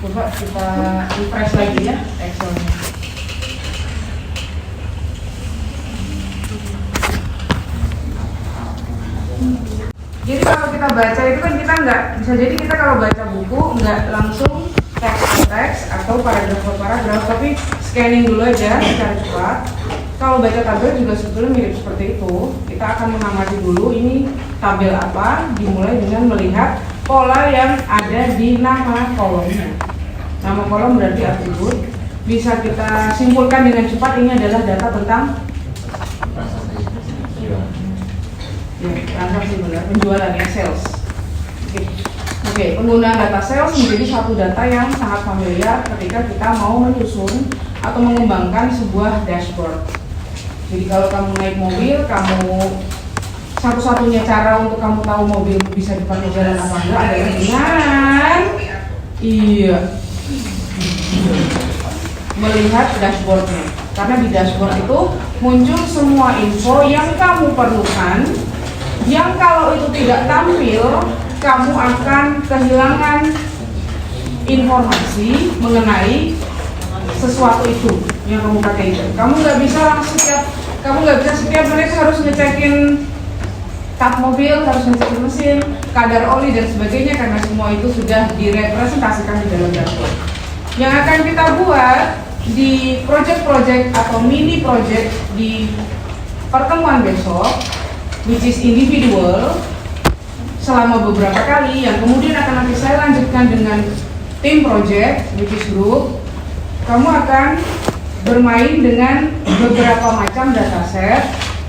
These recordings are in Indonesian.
Coba kita refresh lagi ya Excelnya. Jadi kalau kita baca itu kan kita nggak bisa, jadi kita kalau baca buku nggak langsung teks ke teks atau paragraf per paragraf, tapi scanning dulu aja secara cepat. Kalau baca tabel juga sebetulnya mirip seperti itu. Kita akan mengamati dulu ini tabel apa, dimulai dengan melihat pola yang ada di nama kolomnya. Nama kolom berarti atribut. Bisa kita simpulkan dengan cepat ini adalah data tentang transaksi, benar, penjualan ya, sales. Oke, penggunaan data sales menjadi satu data yang sangat familiar ketika kita mau menyusun atau mengembangkan sebuah dashboard. Jadi kalau kamu naik mobil, kamu satu-satunya cara untuk kamu tahu mobil bisa dipakai jalan apa enggak adalah dengan melihat dashboardnya. Karena di dashboard itu muncul semua info yang kamu perlukan, yang kalau itu tidak tampil, kamu akan kehilangan informasi mengenai sesuatu itu yang kamu pakai itu. Kamu nggak bisa setiap menit harus ngecekin tap mobil, harus ngecekin mesin, kadar oli dan sebagainya, karena semua itu sudah direpresentasikan di dalam dashboard. Yang akan kita buat di project-project atau mini project di pertemuan besok, which is individual, selama beberapa kali, yang kemudian akan nanti saya lanjutkan dengan tim project, which is group. Kamu akan bermain dengan beberapa macam dataset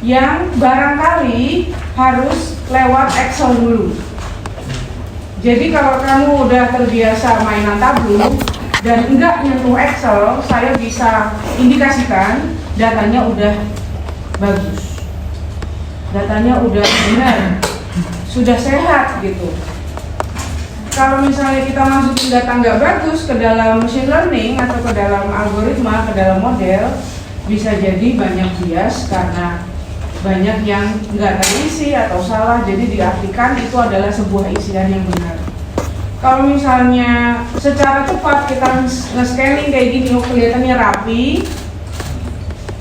yang barangkali harus lewat Excel dulu. Jadi kalau kamu udah terbiasa mainan tableau dan enggak nyentuh Excel, saya bisa indikasikan datanya udah bagus, datanya udah benar, sudah sehat gitu. Kalau misalnya kita masukin data nggak bagus ke dalam machine learning atau ke dalam algoritma, ke dalam model, bisa jadi banyak bias karena banyak yang nggak terisi atau salah, jadi diartikan itu adalah sebuah isian yang benar. Kalau misalnya secara cepat kita nge-scanning kayak gini, kelihatannya rapi,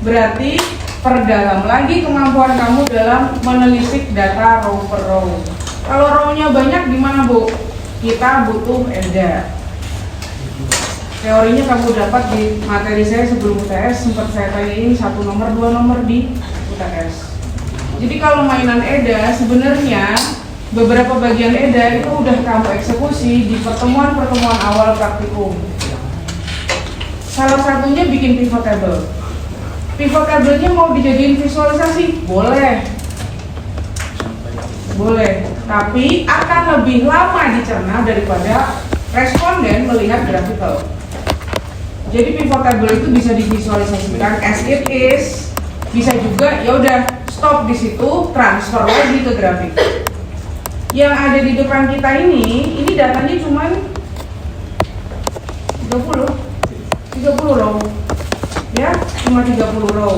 berarti perdalam lagi kemampuan kamu dalam menelisik data row per row. Kalau row-nya banyak gimana, Bu? Kita butuh EDA. Teorinya kamu dapat di materi saya sebelum UTS, sempat saya tanyain 1 nomor, 2 nomor di UTS. Jadi kalau mainan EDA, sebenarnya beberapa bagian EDA itu udah kamu eksekusi di pertemuan-pertemuan awal praktikum. Salah satunya bikin pivot table. Pivot table-nya mau dijadiin visualisasi? Boleh. Boleh, tapi akan lebih lama dicerna daripada responden melihat graphical. Jadi pivot table itu bisa divisualisasikan as it is, bisa juga ya udah stop di situ, transfer lagi ke grafik. Yang ada di depan kita ini datanya cuma 30 row, ya, cuma 30 row.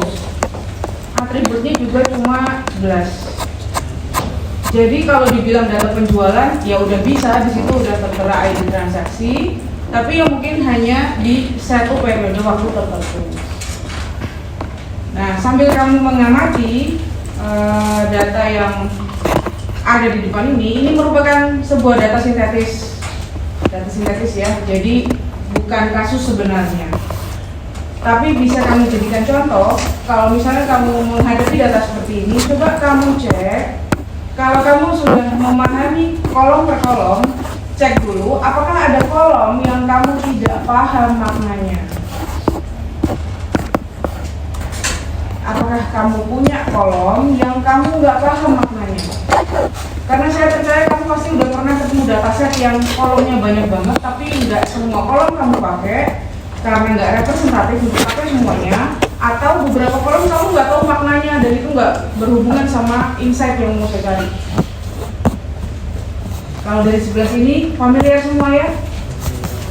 Atributnya juga cuma 11. Jadi kalau dibilang data penjualan, ya udah bisa, di situ udah tertera ID transaksi, tapi yang mungkin hanya di satu periode waktu tertentu. Nah, sambil kamu mengamati data yang ada di depan ini merupakan sebuah data sintetis ya. Jadi bukan kasus sebenarnya. Tapi bisa kamu jadikan contoh. Kalau misalnya kamu menghadapi data seperti ini, coba kamu cek. Kalau kamu sudah memahami kolom per kolom, cek dulu apakah ada kolom yang kamu tidak paham maknanya. Apakah kamu punya kolom yang kamu nggak paham maknanya? Karena saya percaya kamu pasti udah pernah ketemu dataset yang kolomnya banyak banget, tapi nggak semua kolom kamu pakai karena nggak representatif untuk pakai semuanya, atau beberapa kolom kamu nggak tahu maknanya dan itu nggak berhubungan sama insight yang mau saya cari. Kalau dari sebelah sini familiar semua ya?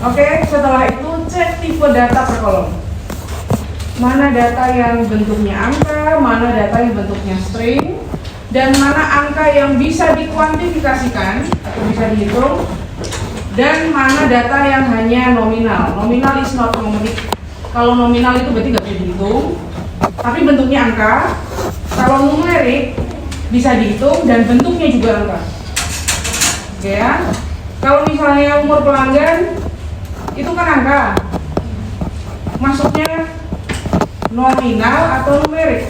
Oke, setelah itu cek tipe data per kolom. Mana data yang bentuknya angka, mana data yang bentuknya string, dan mana angka yang bisa dikuantifikasikan atau bisa dihitung, dan mana data yang hanya nominal. Nominal is not numeric. Kalau nominal itu berarti nggak bisa dihitung, tapi bentuknya angka. Kalau numerik bisa dihitung dan bentuknya juga angka. Oke ya. Kalau misalnya umur pelanggan itu kan angka, masuknya nominal atau numerik?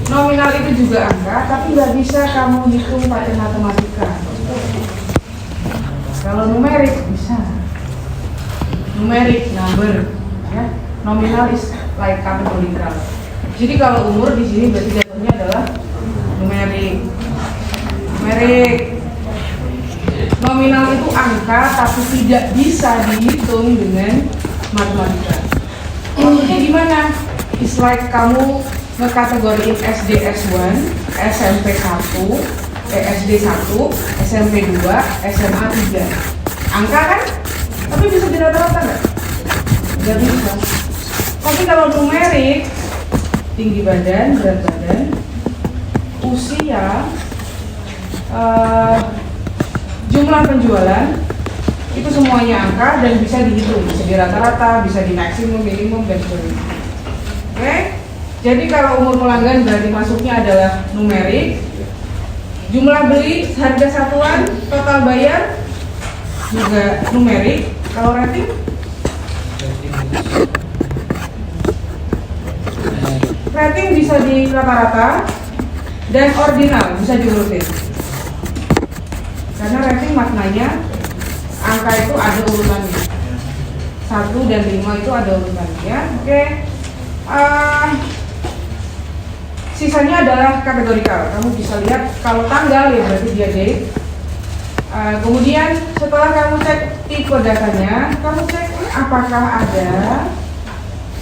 Nominal itu juga angka, tapi nggak bisa kamu hitung pakai matematika. Kalau numerik bisa. Numerik number, ya. Nominal is like categorical. Jadi kalau umur di sini berarti jatuhnya adalah numerik. Numerik. Nominal itu angka, tapi tidak bisa dihitung dengan matematika. Maksudnya gimana? It's like kamu ngekategoriin SD S1, SMP 1, SD 1, SMP 2, SMA 3. Angka kan? Tapi bisa dirata-rata nggak? Nggak bisa. Tapi kalau numerik, tinggi badan, berat badan, usia, jumlah penjualan, itu semuanya angka dan bisa dihitung, bisa dirata-rata, bisa di maksimum, minimum, dan sebagainya. Oke? Jadi kalau umur pelanggan berarti masuknya adalah numerik. Jumlah beli, harga satuan, total bayar juga numerik. Kalau rating? Rating bisa di rata-rata dan ordinal bisa diurutin. Karena rating maknanya angka itu ada urutannya. 1 dan 5 itu ada urutannya. Oke. Sisanya adalah kategorikal. Kamu bisa lihat kalau tanggal ya berarti dia date. Kemudian setelah kamu cek tipe datanya, kamu cek apakah ada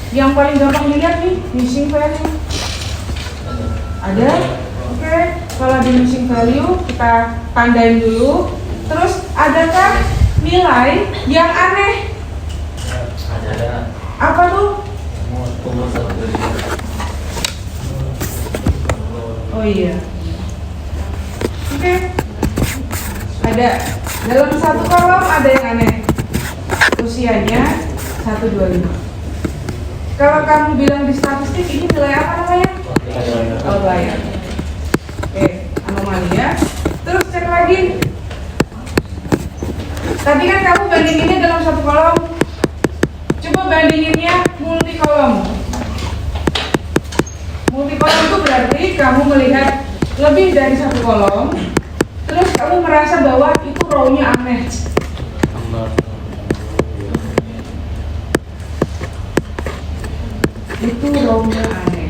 yang paling gampang dilihat nih, missing value. Ada? Oke. Kalau di missing value kita tandain dulu. Terus adakah nilai yang aneh? Ada. Apa tuh? Oh iya. Oke. Ada dalam satu kolom ada yang aneh. Usianya 125. Kalau kamu bilang di statistik ini nilai apa namanya? Outlier. Oke, anomali ya. Terus cek lagi. Tadi kan kamu bandinginnya dalam satu kolom. Coba bandinginnya multi kolom. Multi kolom itu berarti kamu melihat lebih dari satu kolom, terus kamu merasa bahwa itu row-nya aneh. Itu row-nya aneh.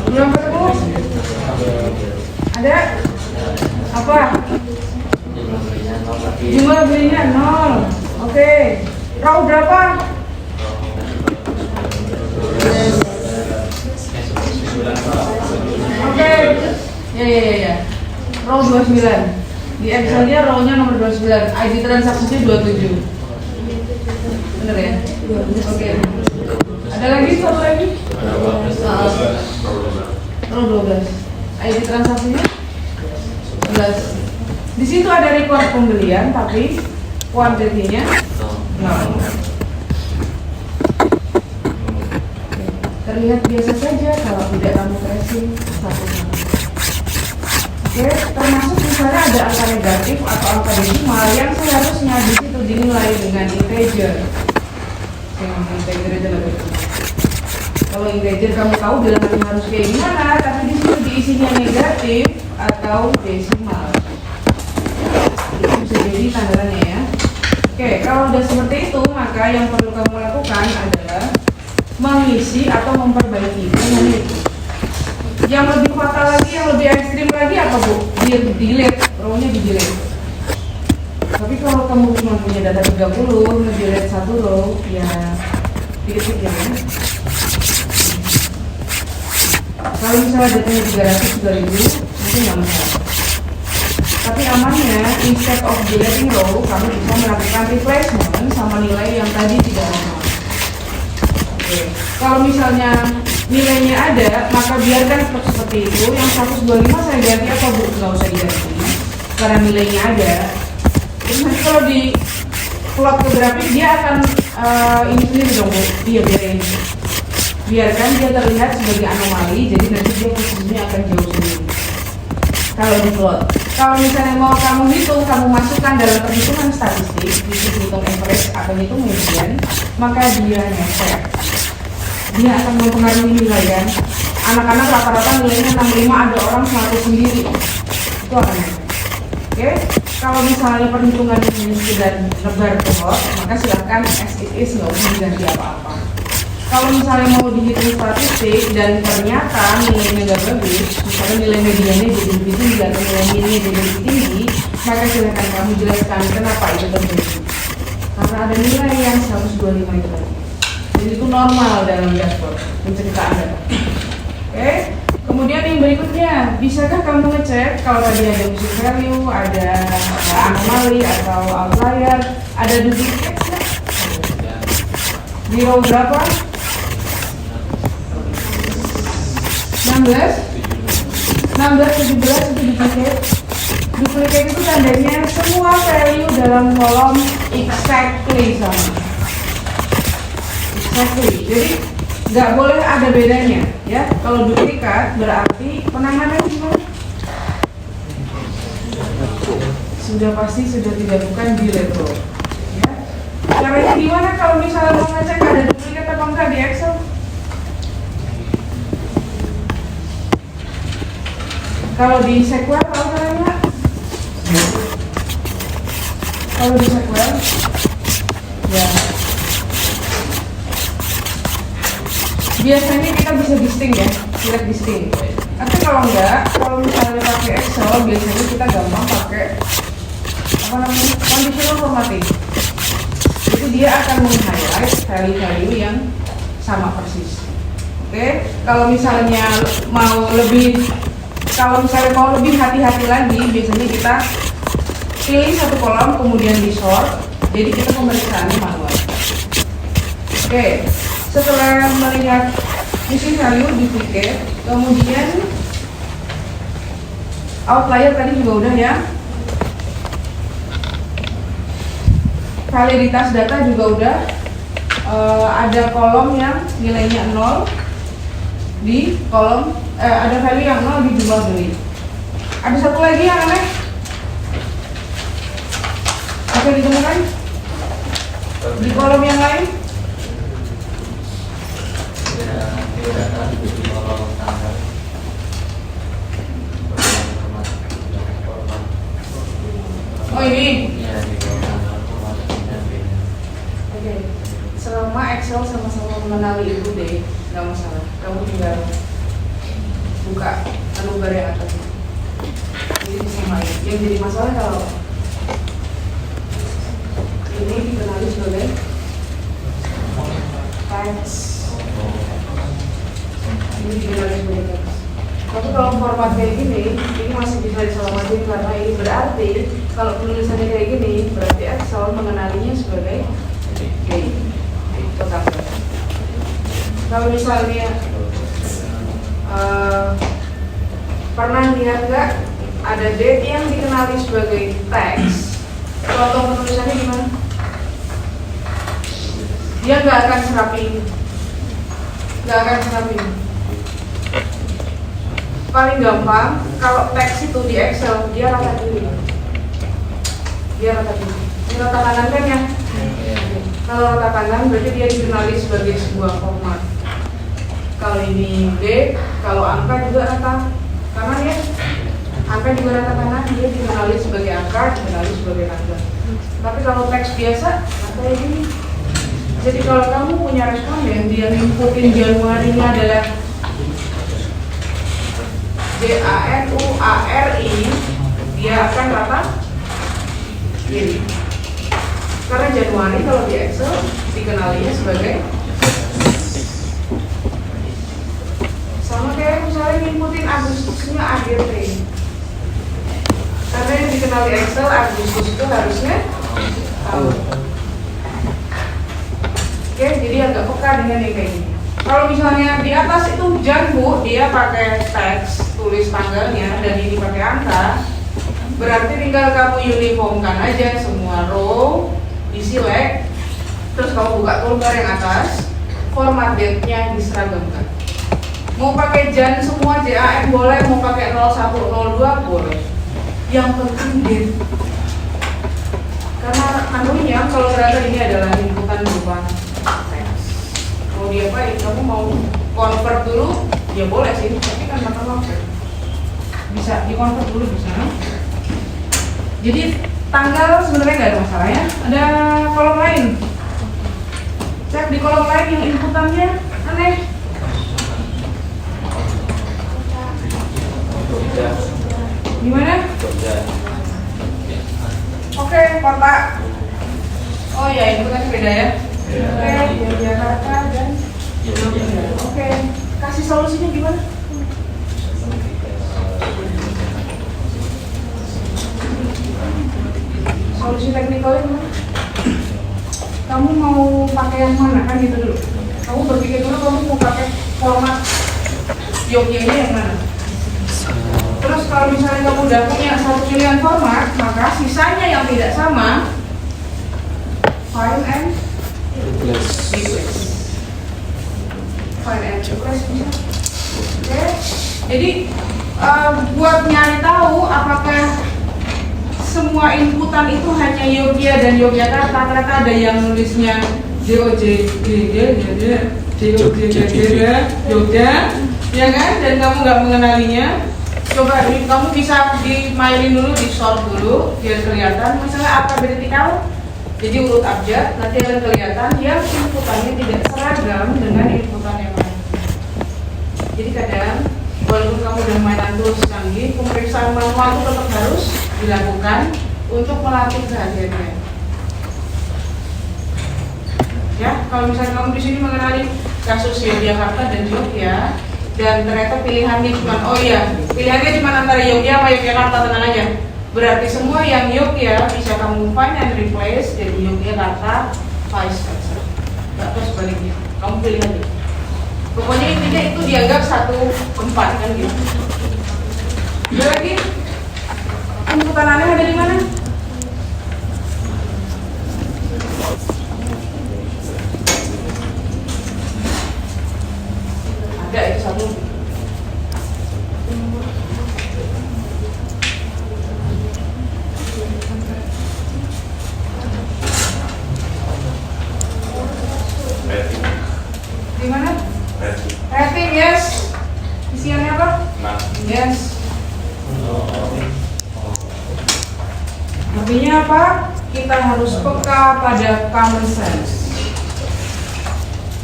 Belum ketemu? Ada? Apa? Jumlah belinya 0. Oke. Row berapa? Oke. Ya. Row 29. Di Excel-nya row-nya nomor 29. ID transaksinya 27. Bener ya? Oke. Ada lagi? Satu lagi? Row 12. ID transaksinya 11. Di situ ada record pembelian tapi kuantitinya 0. Terlihat biasa saja kalau tidak kamu tracing satu-satu. Oke, termasuk misalnya ada angka negatif atau angka desimal yang seharusnya di situ dinilai dengan integer. Yang integer aja lebih. Kalau integer kamu tahu bilangannya harus kayak gimana, tapi di situ diisinya negatif atau desimal. Itu bisa jadi tandanya ya. Oke, kalau udah seperti itu, maka yang perlu kamu lakukan adalah mengisi atau memperbaiki. Itu. Yang lebih fatal lagi, yang lebih ekstrim lagi apa Bu? Dia delete, row-nya di delete. Tapi kalau kamu cuma punya data 30, nge-delete satu row, ya dikit-dikit ya. Kalau misalnya datanya 300, 2000, mungkin nggak masalah. Tapi amannya, instead of deleting row, kamu bisa melakukan replacement sama nilai yang tadi tidak sama. Oke. Kalau misalnya nilainya ada, maka biarkan tetap seperti itu. Yang 125 saya ganti apa Bu? Nggak usah diganti, karena nilainya ada. Terus nanti kalau di plot ke grafik, dia akan ini sendiri dong Bu. Dia biarkan dia terlihat sebagai anomali, jadi nanti dia posisinya akan jauh sendiri. Kalau di plot, kalau misalnya mau kamu hitung, kamu masukkan dalam perhitungan statistik, hitung average atau hitung median, maka dia ngefek. Dia akan mempengaruhi nilai kan. Anak-anak rata-rata nilainya 65, ada orang 100 sendiri, itu akan ngefek. Oke, kalau misalnya perhitungannya ini sekedar nebar cohort, maka silahkan as it is, nggak usah diganti apa-apa. Kalau misalnya mau dihitung statistik dan ternyata nilainya nggak bagus, misalnya nilai mediannya jadi lebih tinggi atau nilai minnya jadi lebih tinggi, maka silakan kamu jelaskan kenapa itu terjadi. Karena ada nilai yang 125 itu tadi. Jadi itu normal dalam dashboard penceritaan data. Oke. Kemudian yang berikutnya, bisakah kamu ngecek kalau tadi ada user value, ada anomali atau outlier, ada duplicate? Di row berapa? 16, 17 itu duplicate. Duplicate itu tandanya semua value dalam kolom exactly sama. Exactly. Jadi nggak boleh ada bedanya, ya. Kalau duplikat berarti penanganan gimana? Sudah pasti sudah tidak bukan di level. Ya. Caranya gimana kalau misalnya mau ngecek ada duplikat apa enggak di Excel? Kalau di SQL tahu caranya? Kalau di SQL, ya biasanya kita bisa distinct ya, select distinct. Tapi kalau enggak, kalau misalnya pakai Excel, biasanya kita gampang pakai apa namanya, conditional formatting. Jadi dia akan meng-highlight value-value yang sama persis. Oke, kalau misalnya mau lebih hati-hati lagi, biasanya kita pilih satu kolom kemudian di sort, jadi kita pemeriksaannya manual. Oke, setelah melihat missing value duplicate, kemudian outlier tadi juga udah ya. Validitas data juga udah. Ada kolom yang nilainya 0 di kolom ada value yang 0 di jumlah beli. Ada satu lagi yang aneh. Oke, ditemukan di kolom yang lain. Oh ini. Oke. Selama Excel sama-sama mengenali itu deh, nggak masalah. Kamu tinggal buka menu bar yang atas. Jadi bisa main. Yang jadi masalah kalau ini dikenali sebagai teks. Ini dikenali sebagai teks. Tapi kalau format kayak gini, ini masih bisa diselamatin karena ini berarti kalau penulisannya kayak gini, berarti Excel mengenalinya sebagai date. Kalau misalnya pernah lihat nggak ada date yang dikenali sebagai teks, contoh penulisannya gimana? Dia nggak akan serapi, paling gampang kalau teks itu di Excel dia rata kiri, ini rata kanan kan ya? Kalau rata kanan berarti dia dikenali sebagai sebuah format. Kalau ini D, kalau angka juga rata kanan ya, angka juga rata kanan, dia dikenali sebagai angka, dikenali sebagai tanggal. Tapi kalau teks biasa, kayak gini, Jadi kalau kamu punya responden, dia inputin Januarinya adalah Januari, dia akan rata ini. Karena Januari kalau di Excel dikenalinya sebagai sama kayak misalnya inputin Agustusnya akhir Mei. Karena yang dikenal di Excel Agustus itu harusnya tahun. Oke, jadi agak peka dengan yang kayak gini. Kalau misalnya di atas itu Jan Bu, dia pakai teks, tulis tanggalnya, dan ini pakai angka, berarti tinggal kamu uniformkan aja semua row, di-select, terus kamu buka toolbar yang atas, format date-nya diseragamkan. Mau pakai Jan semua, JAN boleh, mau pakai 0102 boleh. Yang penting date. Karena anunya, kalau ternyata ini adalah inputan berupa teks. Mau diapain? Kamu mau convert dulu? Ya boleh sih, tapi kan makan waktu. Bisa di-convert dulu bisa. Jadi tanggal sebenarnya nggak ada masalah ya. Ada kolom lain. Cek di kolom lain yang inputannya aneh. Gimana? Oke, kota. Oh ya, inputannya beda ya. Oke, Jakarta dan Jogja. Oke, kasih solusinya gimana? Solusi teknikalnya gimana? Kamu mau pakai yang mana kan gitu dulu. Kamu berpikir dulu kamu mau pakai format Jogja-nya yang mana? Terus kalau misalnya kamu udah punya satu pilihan format, maka sisanya yang tidak sama find and replace. Find and replace bisa. Oke. Jadi buat nyari tahu apakah semua inputan itu hanya Yogya dan Yogyakarta, ternyata ada yang nulisnya Jogja, ya kan? Dan kamu nggak mengenalinya. Coba kamu bisa dimailin dulu, di sort dulu, biar kelihatan. Misalnya alphabetical, jadi urut abjad, nanti akan kelihatan yang inputannya tidak seragam dengan inputan yang lain. Jadi kadang, walaupun kamu udah mainan tools canggih, pemeriksaan manual itu tetap harus dilakukan untuk melatih kehadirannya. Ya, kalau misalnya kamu di sini mengenali kasus Yogyakarta dan Jogja, dan ternyata pilihannya cuma, oh iya, pilihannya cuma antara Jogja sama Yogyakarta, tenang aja. Berarti semua yang Jogja bisa kamu find and replace jadi Yogyakarta, vice versa. Atau sebaliknya, kamu pilih aja. Pokoknya intinya itu dianggap satu tempat kan gitu. Ada lagi? Inputan aneh ada di mana? Ada itu satu. Di mana? Rating, yes. Isiannya apa? Yes. Artinya apa? Kita harus peka pada common sense.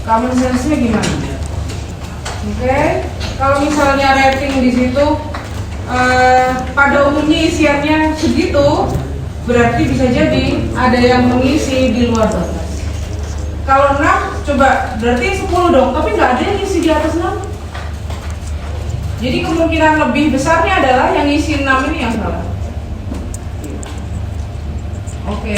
Common sense-nya gimana? Oke, kalau misalnya rating di situ pada umumnya isiannya segitu, berarti bisa jadi ada yang mengisi di luar batas. Kalau 6, coba berarti 10 dong, tapi nggak ada yang isi di atas 6. Jadi kemungkinan lebih besarnya adalah yang isi 6 ini yang salah. Oke.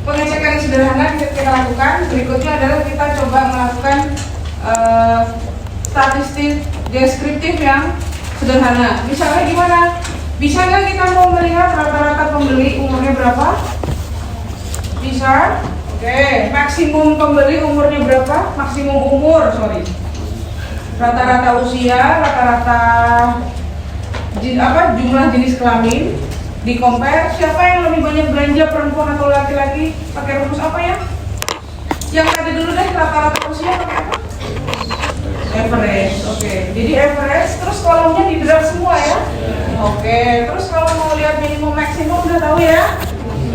Pengecekan yang sederhana kita lakukan. Berikutnya adalah kita coba melakukan statistik deskriptif yang sederhana. Misalnya gimana? Bisa nggak kita mau melihat rata-rata pembeli umurnya berapa? Bisa. Oke. Maksimum pembeli umurnya berapa? Maksimum umur, sorry. Rata-rata usia, rata-rata jumlah jenis kelamin. Di compare siapa yang lebih banyak belanja, perempuan atau laki-laki? Pakai rumus apa ya? Yang tadi dulu deh, rata-rata usia pakai apa? Average. Oke. Jadi average, terus kolomnya di drag semua ya. Oke. Terus kalau mau lihat minimum maksimum udah tahu ya?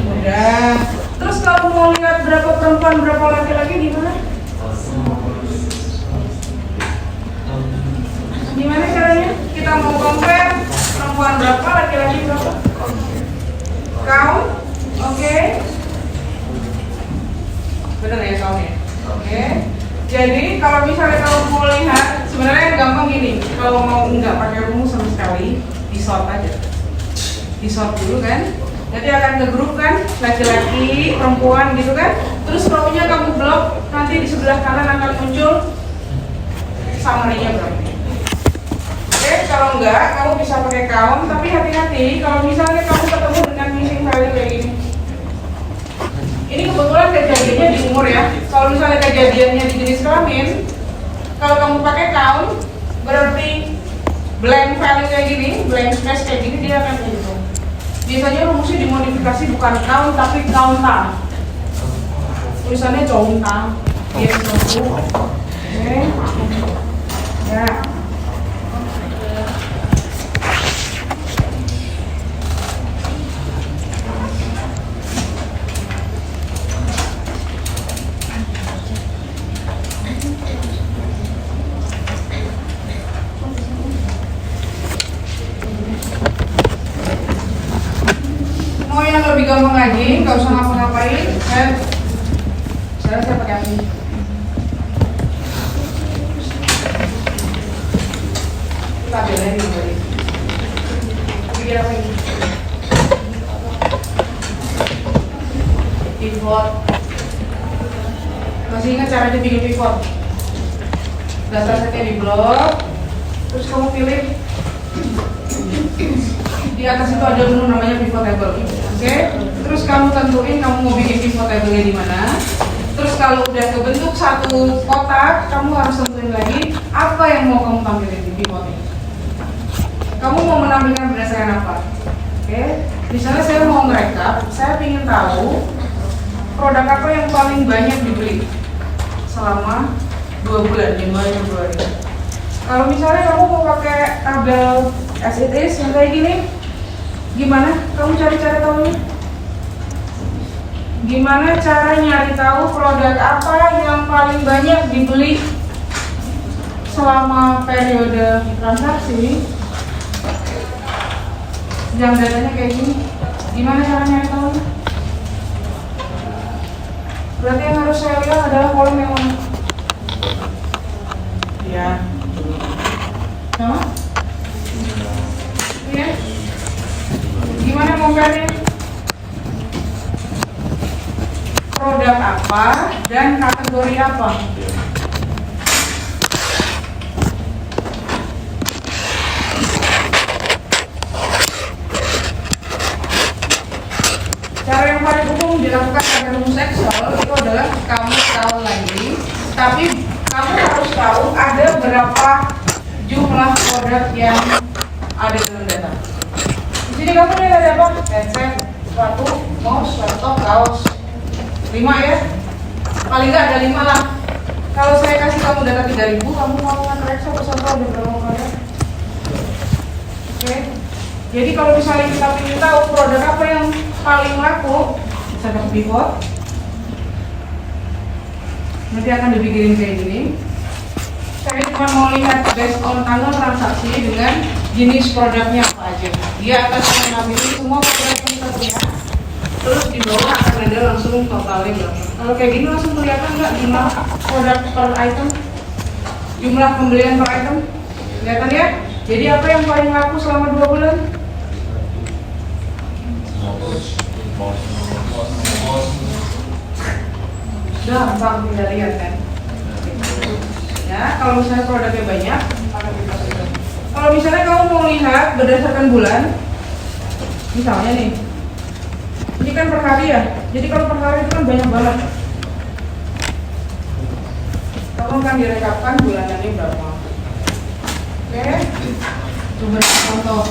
Udah. Terus kalau mau lihat berapa perempuan, berapa laki-laki di mana? Gimana caranya? Kita mau compare perempuan berapa, laki-laki berapa? Count, oke. Bener ya countnya? Oke. Jadi kalau misalnya kamu mau lihat, sebenarnya gampang gini. Kalau mau nggak pakai rumus sama sekali, di sort aja. Di sort dulu kan. Nanti akan ke grup kan, laki-laki, perempuan gitu kan. Terus row-nya kamu blok, nanti di sebelah kanan akan muncul summary-nya berapa. Oke, kalau enggak, kamu bisa pakai count, tapi hati-hati kalau misalnya kamu ketemu dengan missing value kayak gini. Ini kebetulan kejadiannya di umur ya. Kalau misalnya kejadiannya di jenis kelamin, kalau kamu pakai count, berarti blank value kayak gini, blank space kayak gini, dia akan kayak gitu. Biasanya rumusnya dimodifikasi bukan count, tapi counta. Tulisannya counta. Yes, oke. Ya. Mau yang lebih gampang lagi, nggak usah ngapa-ngapain. Sekarang saya pakai apa ini? Kita belain dulu. Bikin apa ini? Pivot. Masih ingat caranya bikin pivot? Datasetnya di blok, terus kamu pilih. Di atas itu ada menu namanya pivot table, oke? Terus kamu tentuin kamu mau bikin pivot table-nya di mana. Terus kalau udah kebentuk satu kotak, kamu harus tentuin lagi apa yang mau kamu tampilin di pivotnya. Kamu mau menampilkan berdasarkan apa? Oke? Misalnya saya mau ngerekap, saya ingin tahu produk apa yang paling banyak dibeli selama 2 bulan, Januari Februari. Kalau misalnya kamu mau pakai tabel as it is yang kayak gini, gimana kamu cari cara tahunya? Gimana cara nyari tahu produk apa yang paling banyak dibeli selama periode transaksi? Jam datanya kayak gini. Gimana cara nyari tahu? Berarti yang harus saya lihat adalah kolom yang mana? Ya. Sama? Iya. Gimana compare-nya? Produk apa dan kategori apa? Cara yang paling umum dilakukan pada rumus Excel itu adalah kamu tahu lagi, tapi kamu harus tahu ada berapa jumlah produk yang ada dalam data. Di sini kamu lihat ada apa? Headset, sepatu, mouse, laptop, kaos. 5 ya? Paling nggak ada 5 lah. Kalau saya kasih kamu data 3000, kamu mau nge-track Excel bersama ada berapa produk? Oke. Jadi kalau misalnya kita ingin tahu produk apa yang paling laku, bisa pakai pivot. Nanti akan dibikinin kayak gini. Saya cuma mau lihat based on tanggal transaksi dengan jenis produknya apa aja. Dia akan mengambil semua produk yang kita punya. Terus di bawah akan ada langsung totalnya berapa. Kalau kayak gini langsung kelihatan nggak jumlah produk per item, jumlah pembelian per item, kelihatan ya? Jadi apa yang paling laku selama 2 bulan? Gampang tinggal lihat kan. Ya, kalau misalnya produknya banyak, akan kita pilih. Kalau misalnya kamu mau lihat berdasarkan bulan, misalnya nih, ini kan per hari ya. Jadi kalau per hari itu kan banyak banget. Kamu akan direkapkan bulanannya berapa. Oke, coba contoh.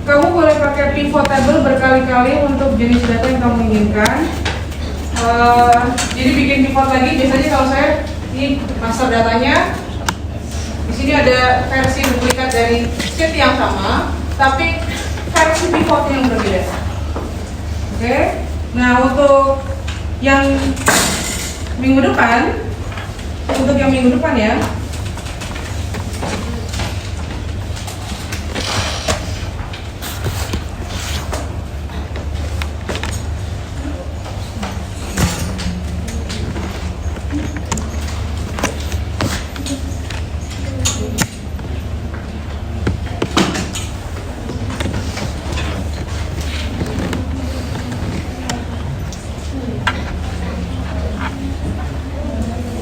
Kamu boleh pakai pivot table berkali-kali untuk jenis data yang kamu inginkan. Jadi bikin pivot lagi. Biasanya kalau saya ini master datanya, di sini ada versi duplikat dari sheet yang sama, tapi versi pivot yang berbeda. Oke. Nah, untuk Yang minggu depan, untuk yang minggu depan ya,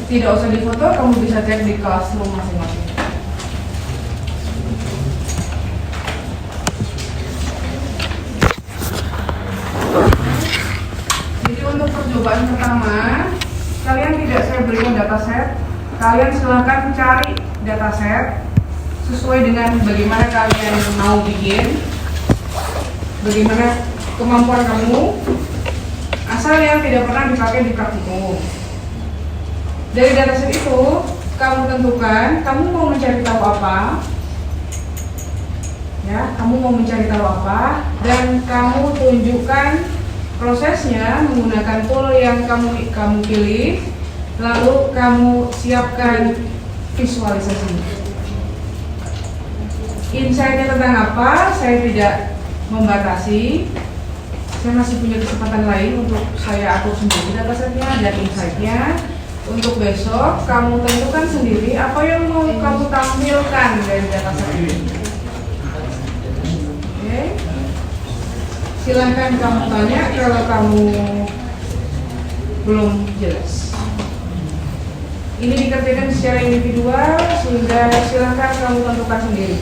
tidak usah difoto, kamu bisa cek di classroom masing-masing. Jadi untuk percobaan pertama, kalian tidak saya berikan dataset, kalian silahkan cari dataset sesuai dengan bagaimana kalian mau bikin, bagaimana kemampuan kamu, asal yang tidak pernah dipakai di praktikum. Dari dataset itu, kamu tentukan kamu mau mencari tahu apa, ya, kamu mau mencari tahu apa, dan kamu tunjukkan prosesnya menggunakan tool yang kamu pilih, lalu kamu siapkan visualisasi. Insight-nya tentang apa, saya tidak membatasi. Saya masih punya kesempatan lain untuk saya atur sendiri datasetnya dan insight-nya. Untuk besok, kamu tentukan sendiri apa yang mau kamu tampilkan dari dataset ini. Oke. Silahkan kamu tanya kalau kamu belum jelas. Ini dikerjakan secara individual, sehingga silahkan kamu tentukan sendiri.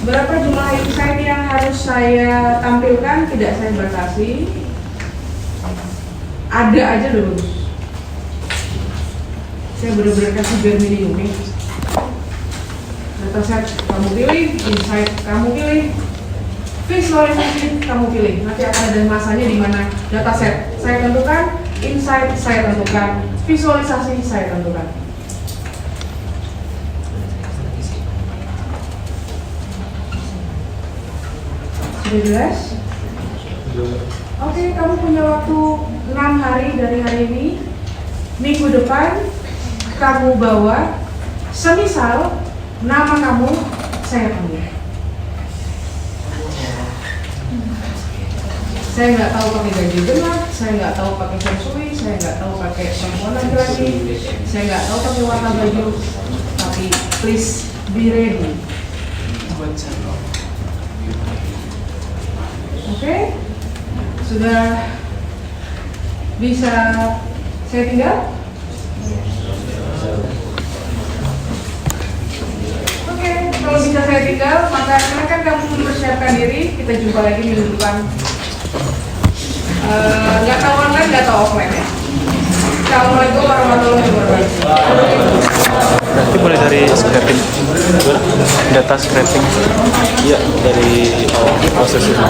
Berapa jumlah insight yang harus saya tampilkan tidak saya batasi. Ada aja udah bagus. Saya benar-benar kasih bare minimum nih. Dataset kamu pilih, insight kamu pilih, visualisasi kamu pilih. Nanti akan ada masanya di mana dataset saya tentukan, insight saya tentukan, visualisasi saya tentukan. Sudah jelas? Oke, kamu punya waktu 6 hari dari hari ini. Minggu depan kamu bawa, semisal nama kamu saya panggil. Saya nggak tahu pakai ganjil genap, saya nggak tahu pakai feng shui, saya nggak tahu pakai perempuan laki-laki, saya nggak tahu pakai warna baju, tapi please be ready. Oke? Sudah bisa saya tinggal? Oke, kalau bisa saya tinggal, maka silakan kamu mempersiapkan diri. Kita jumpa lagi minggu depan. Nggak tahu online, nggak tahu offline ya. Assalamualaikum warahmatullahi wabarakatuh. Berarti mulai dari scraping, data scraping, ya dari proses itu.